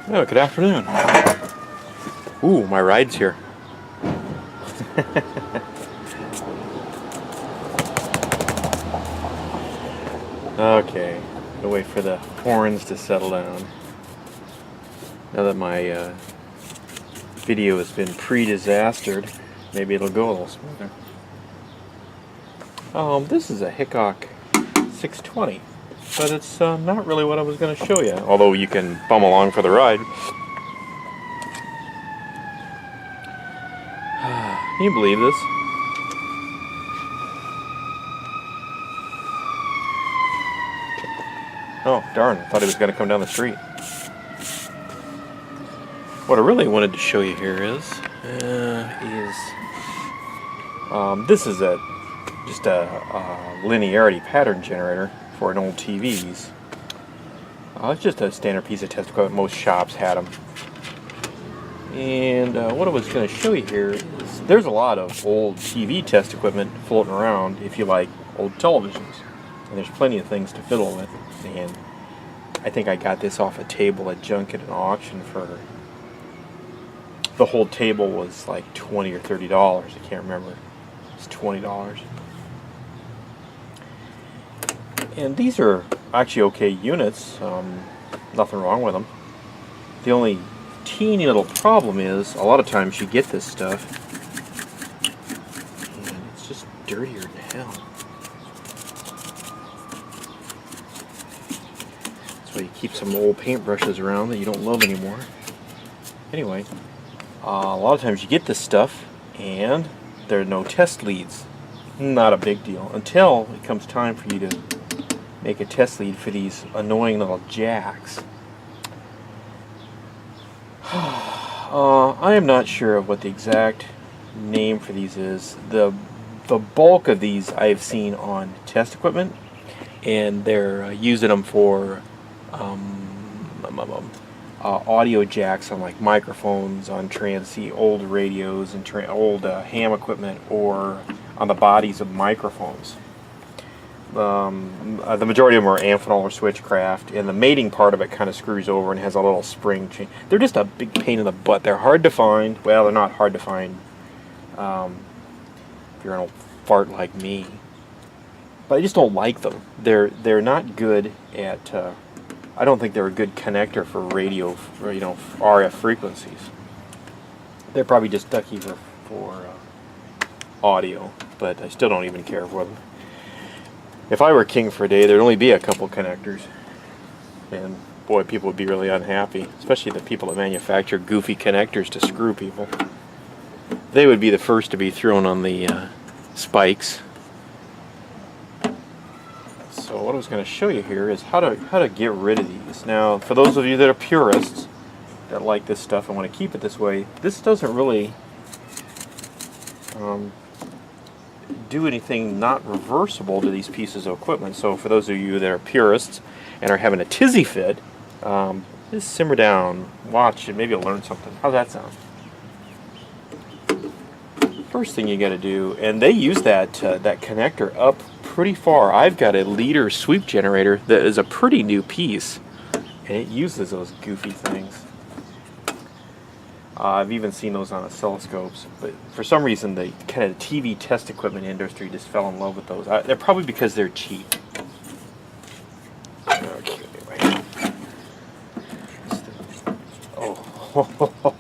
Oh, good afternoon. Ooh, my ride's here. Okay, I'll wait for the horns to settle down. Now that my video has been pre-disastered, maybe it'll go a little smoother. This is a Hickok 620, but it's not really what I was going to show you, although you can bum along for the ride. Can you believe this? Oh, darn, I thought he was going to come down the street. What I really wanted to show you here is this is just a linearity pattern generator for an old TVs. It's just a standard piece of test equipment. Most shops had them. And what I was going to show you here is there's a lot of old TV test equipment floating around if you like old televisions. And there's plenty of things to fiddle with. And I think I got this off a table at Junket at an auction for, the whole table was like $20 or $30. I can't remember. It's $20. And these are actually okay units. Nothing wrong with them. The only teeny little problem is a lot of times you get this stuff and it's just dirtier than hell. That's why you keep some old paintbrushes around that you don't love anymore. Anyway, a lot of times you get this stuff and there are no test leads. Not a big deal until it comes time for you to make a test lead for these annoying little jacks. I am not sure of what the exact name for these is. The bulk of these I've seen on test equipment, and they're using them for audio jacks on like microphones, on old radios and old ham equipment, or on the bodies of microphones. The majority of them are Amphenol or Switchcraft, and the mating part of it kind of screws over and has a little spring chain. They're just a big pain in the butt. They're hard to find. Well, they're not hard to find if you're an old fart like me. But I just don't like them. They're not good at. I don't think they're a good connector for radio, for, RF frequencies. They're probably just ducky for audio, but I still don't even care for them. If I were king for a day, there'd only be a couple connectors. And boy, people would be really unhappy. Especially the people that manufacture goofy connectors to screw people. They would be the first to be thrown on the spikes. So what I was going to show you here is how to get rid of these. Now, for those of you that are purists, that like this stuff and want to keep it this way, this doesn't really do anything not reversible to these pieces of equipment. So for those of you that are purists and are having a tizzy fit, just simmer down, watch, and maybe you'll learn something. How's that sound? First thing you got to do, and they use that connector up pretty far. I've got a leader sweep generator that is a pretty new piece, and it uses those goofy things. I've even seen those on oscilloscopes, but for some reason the kind of TV test equipment industry just fell in love with those. They're probably because they're cheap. Okay, anyway. Oh.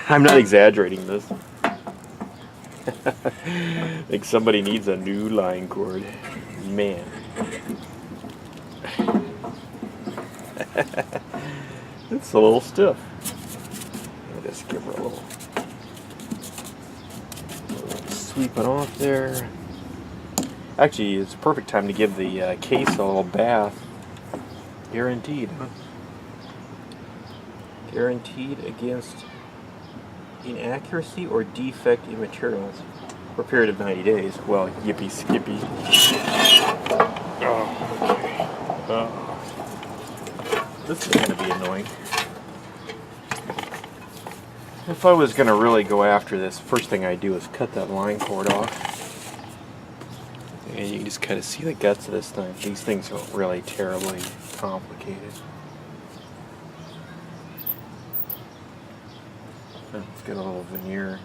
I'm not exaggerating this. I think somebody needs a new line cord. Man. It's a little stiff. I'll just give her a little sweep it off there. Actually, it's a perfect time to give the case a little bath. Guaranteed, huh? Guaranteed against inaccuracy or defect in materials for a period of 90 days. Well, yippee skippy. Oh, okay. This is going to be annoying. If I was going to really go after this, first thing I do is cut that line cord off. And you can just kind of see the guts of this thing. These things are really terribly complicated. It's got a little veneer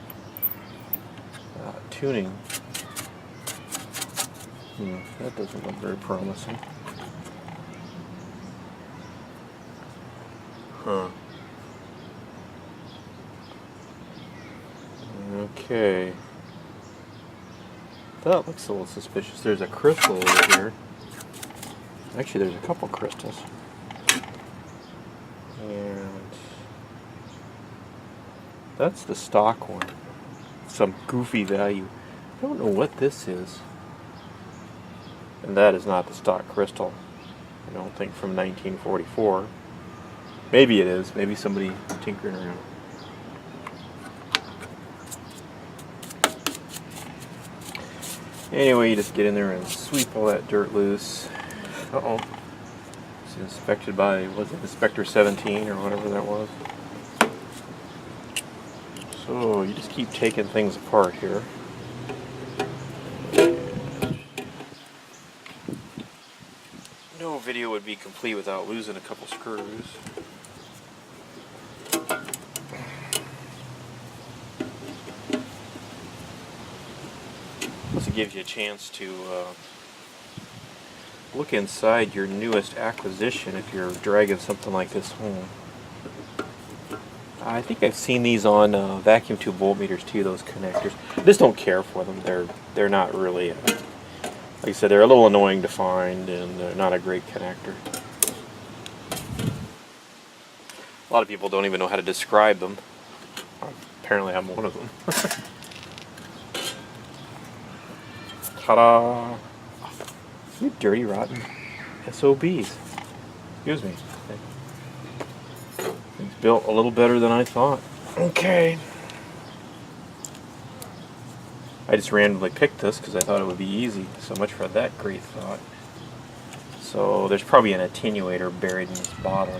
tuning. That doesn't look very promising. Huh. Okay. That looks a little suspicious. There's a crystal over here. Actually, there's a couple crystals. And that's the stock one. Some goofy value. I don't know what this is. And that is not the stock crystal. I don't think from 1944. Maybe it is. Maybe somebody tinkering around. Anyway, you just get in there and sweep all that dirt loose. Uh-oh. It's inspected by, was it Inspector 17 or whatever that was? So, you just keep taking things apart here. No video would be complete without losing a couple screws. Plus it gives you a chance to look inside your newest acquisition if you're dragging something like this home. I think I've seen these on vacuum tube voltmeters too, those connectors. I just don't care for them. They're not really, like I said, they're a little annoying to find and they're not a great connector. A lot of people don't even know how to describe them. Apparently I'm one of them. Ta-da! You dirty, rotten SOBs. Excuse me. It's built a little better than I thought. Okay. I just randomly picked this because I thought it would be easy. So much for that great thought. So there's probably an attenuator buried in this bottle.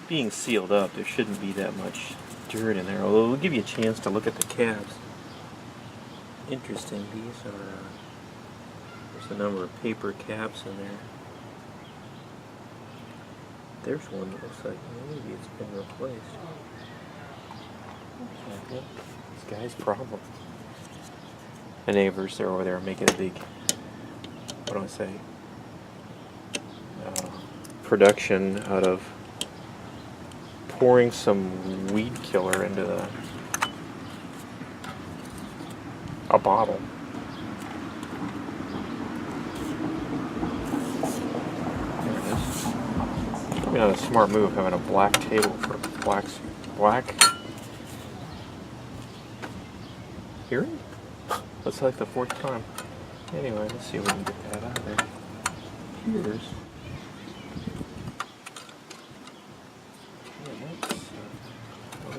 Being sealed up, there shouldn't be that much dirt in there, although it'll give you a chance to look at the cabs. Interesting, these are, there's a number of paper caps in there. There's one that looks like maybe it's been replaced. This guy's problem. The neighbors, they're over there making a big, what do I say, production out of pouring some weed killer into a bottle. There it is. Probably not a smart move having a black table for black hearing? That's like the fourth time. Anyway, let's see if we can get that out of there. Here's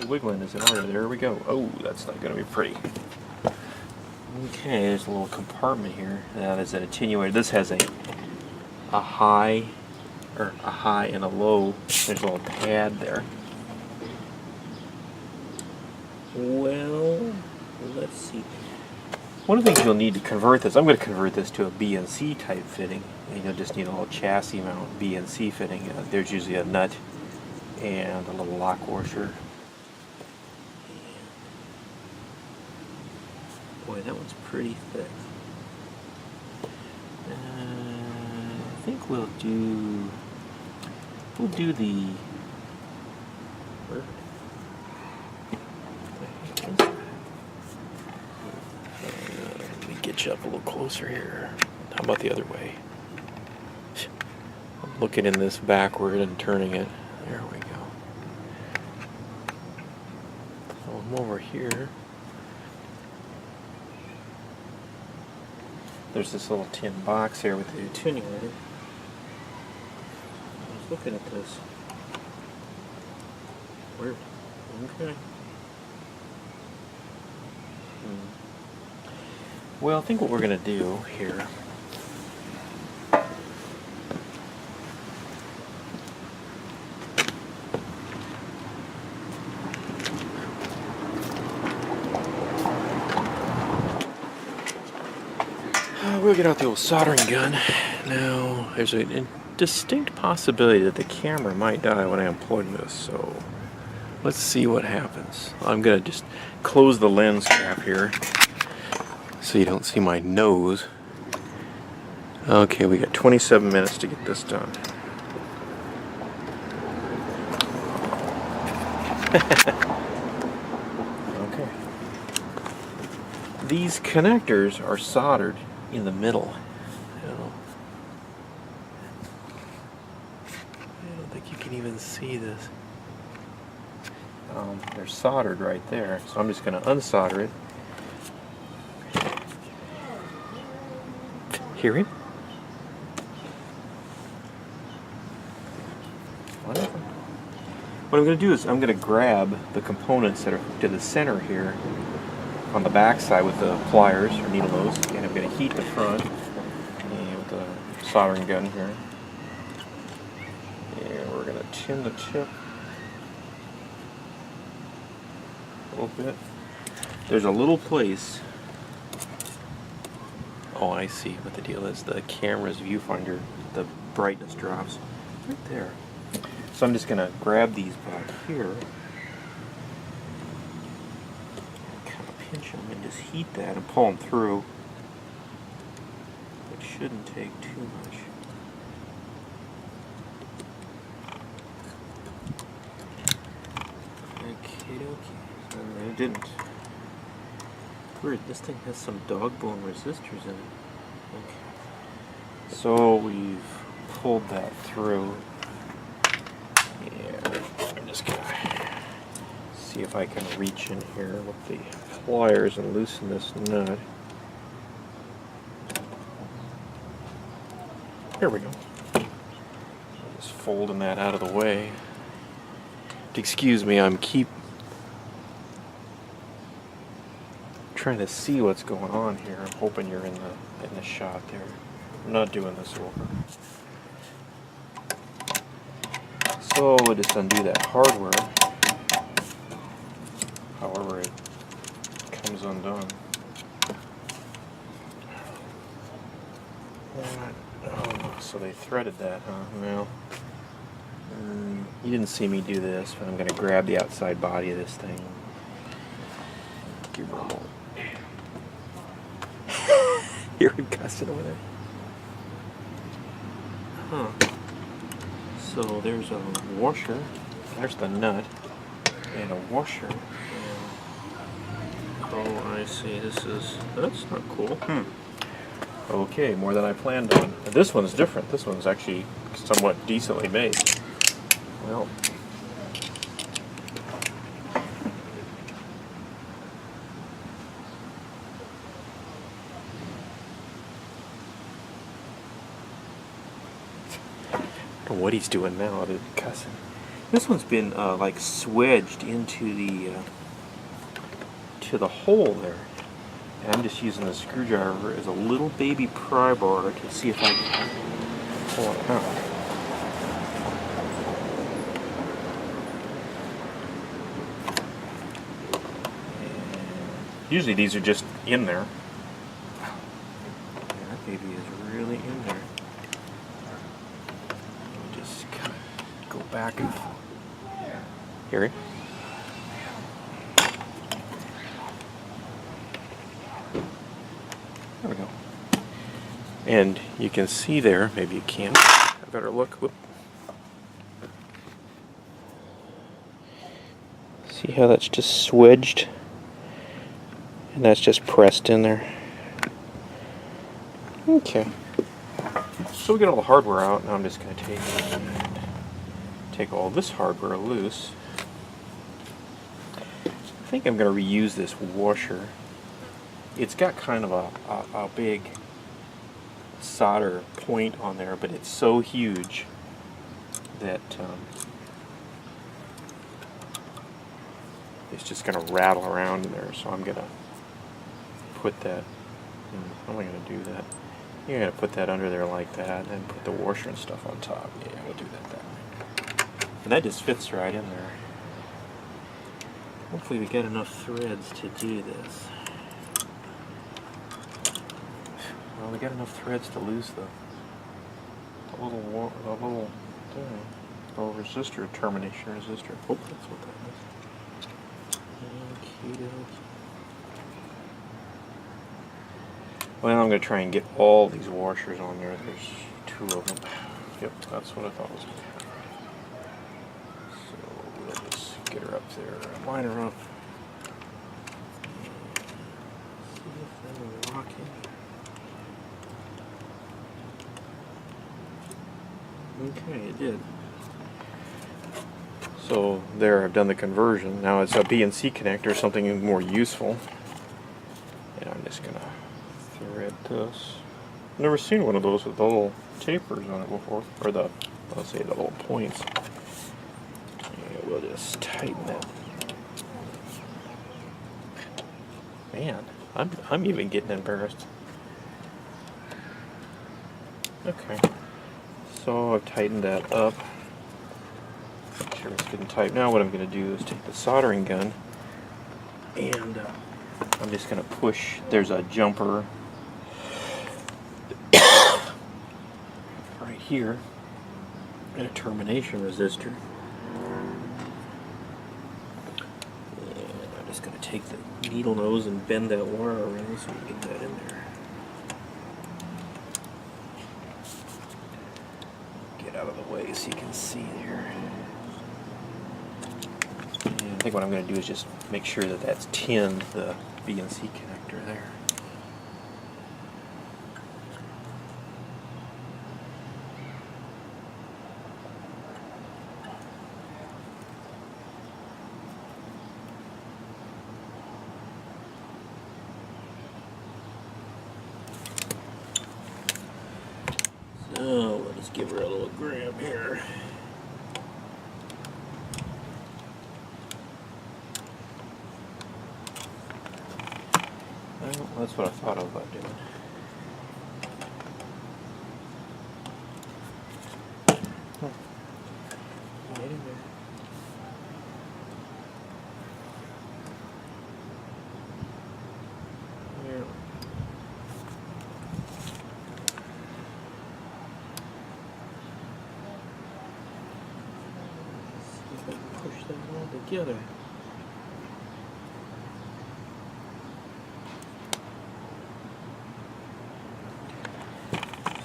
wiggling is in order. There we go. Oh, that's not going to be pretty. Okay, there's a little compartment here. There's an attenuator. This has a high, or a high and a low. There's a little pad there. Well, let's see. One of the things you'll need to convert this, I'm going to convert this to a BNC type fitting. And you'll just need a little chassis mount BNC fitting. There's usually a nut and a little lock washer. Boy, that one's pretty thick. I think we'll do the let me get you up a little closer here. How about the other way? I'm looking in this backward and turning it. There we go. So I'm over here. There's this little tin box here with the attenuator. I was looking at this. Weird. Okay. Well, I think what we're going to do here. We'll get out the old soldering gun. Now, there's a distinct possibility that the camera might die when I unplug this, so let's see what happens. I'm going to just close the lens cap here so you don't see my nose. Okay, we got 27 minutes to get this done. Okay. These connectors are soldered in the middle. I don't think you can even see this. They're soldered right there, so I'm just going to unsolder it. Hear him? Whatever. What I'm going to do is I'm going to grab the components that are to the center here on the back side with the pliers or needle nose, and I'm going to heat the front and with the soldering gun here. And we're going to tin the tip a little bit. There's a little place. Oh, I see what the deal is. The camera's viewfinder, the brightness drops right there. So I'm just going to grab these back here, kind of pinch them and just heat that and pull them through. It shouldn't take too much. Okay, it didn't. Weird, this thing has some dog bone resistors in it. Okay. So we've pulled that through. Yeah, I'm just gonna see if I can reach in here with the pliers and loosen this nut. Here we go. Just folding that out of the way. Excuse me, I'm trying to see what's going on here. I'm hoping you're in the shot there. I'm not doing this over. So we'll just undo that hardware, however it comes undone. Oh, so they threaded that, huh? Well, you didn't see me do this, but I'm going to grab the outside body of this thing. Give it a moment. Hear him cussing over there. Huh. So there's a washer, there's the nut, and a washer. And oh, I see, that's not cool. Okay, more than I planned on. This one's different. This one's actually somewhat decently made. Well, I don't know what he's doing now other than cussing. This one's been like swedged into the hole there. And I'm just using the screwdriver as a little baby pry bar to see if I can pull it out. And usually these are just in there. Yeah, that baby is really in there. Just kind of go back and forth. Hear it? There we go. And you can see there, maybe you can't. I better look. Whoop. See how that's just swedged? And that's just pressed in there. Okay. So we get all the hardware out. Now I'm just going to take all this hardware loose. I think I'm going to reuse this washer. It's got kind of a big solder point on there, but it's so huge that it's just going to rattle around in there. So I'm going to put that How am I going to do that? You're going to put that under there like that, and put the washer and stuff on top. Yeah, we'll do that way. And that just fits right in there. Hopefully we get enough threads to do this. Well, we got enough threads to lose the little thing. Oh, resistor, termination resistor. Oh, that's what that is. Okay. Well, I'm going to try and get all these washers on there. There's 2 of them. Yep, that's what I thought was going to happen. So we'll just get her up there, line her up. See if they're locking. Okay, it did. So there, I've done the conversion. Now it's a BNC connector, something more useful. And I'm just going to thread this. I've never seen one of those with the little tapers on it before, or the, let's say, the little points. Yeah, we'll just tighten it. Man, I'm even getting embarrassed. Okay, so I've tightened that up. Make sure it's getting tight. Now what I'm going to do is take the soldering gun, and I'm just going to push. There's a jumper right here, and a termination resistor. And I'm just going to take the needle nose and bend that wire around so we can get that in there. Get out of the way so you can see there. And I think what I'm going to do is just make sure that that's tinned, the BNC connector there. So let's give her a little grab here. Well, that's what I thought about doing. Right in there. There. See if I can push them all together.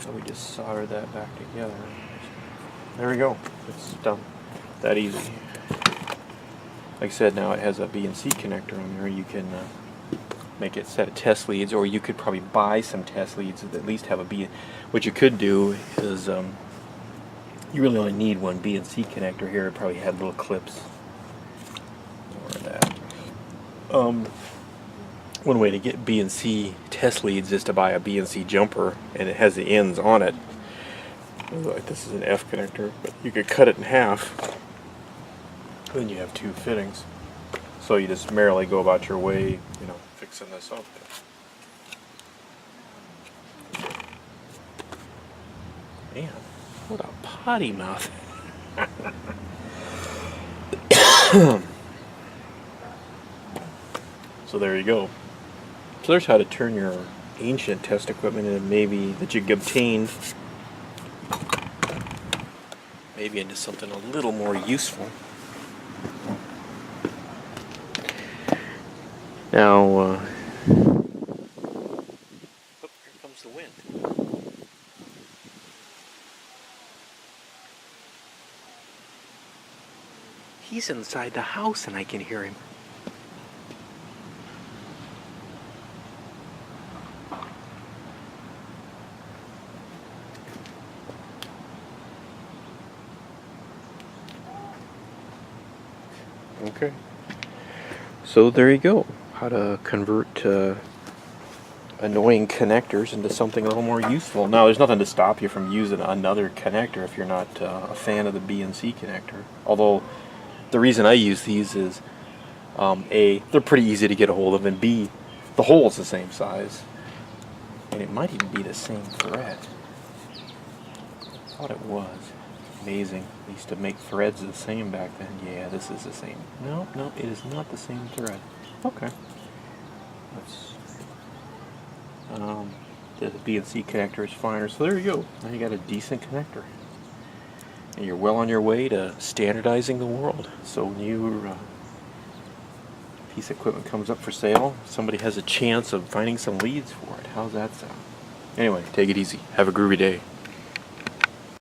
So we just solder that back together. There we go. It's done. That easy. Like I said, now it has a BNC connector on there. You can make it set of test leads, or you could probably buy some test leads that at least have a B. What you could do is you really only need one BNC connector here. It probably had little clips or that. One way to get BNC test leads is to buy a BNC jumper, and it has the ends on it. Like this is an F connector, but you could cut it in half. Then you have 2 fittings. So you just merrily go about your way, you know, fixing this up. Man, what a potty mouth. So there you go. So there's how to turn your ancient test equipment into maybe that you obtained maybe into something a little more useful. Now, oh, here comes the wind. He's inside the house and I can hear him. Okay, so there you go. How to convert annoying connectors into something a little more useful. Now, there's nothing to stop you from using another connector if you're not a fan of the BNC connector. Although, the reason I use these is, A, they're pretty easy to get a hold of, and B, the hole's the same size. And it might even be the same thread. I thought it was. Amazing. They used to make threads the same back then. Yeah, this is the same. No, it is not the same thread. Okay. Let's, the B&C connector is finer. So there you go. Now you got a decent connector. And you're well on your way to standardizing the world. So when your piece of equipment comes up for sale, somebody has a chance of finding some leads for it. How's that sound? Anyway, take it easy. Have a groovy day.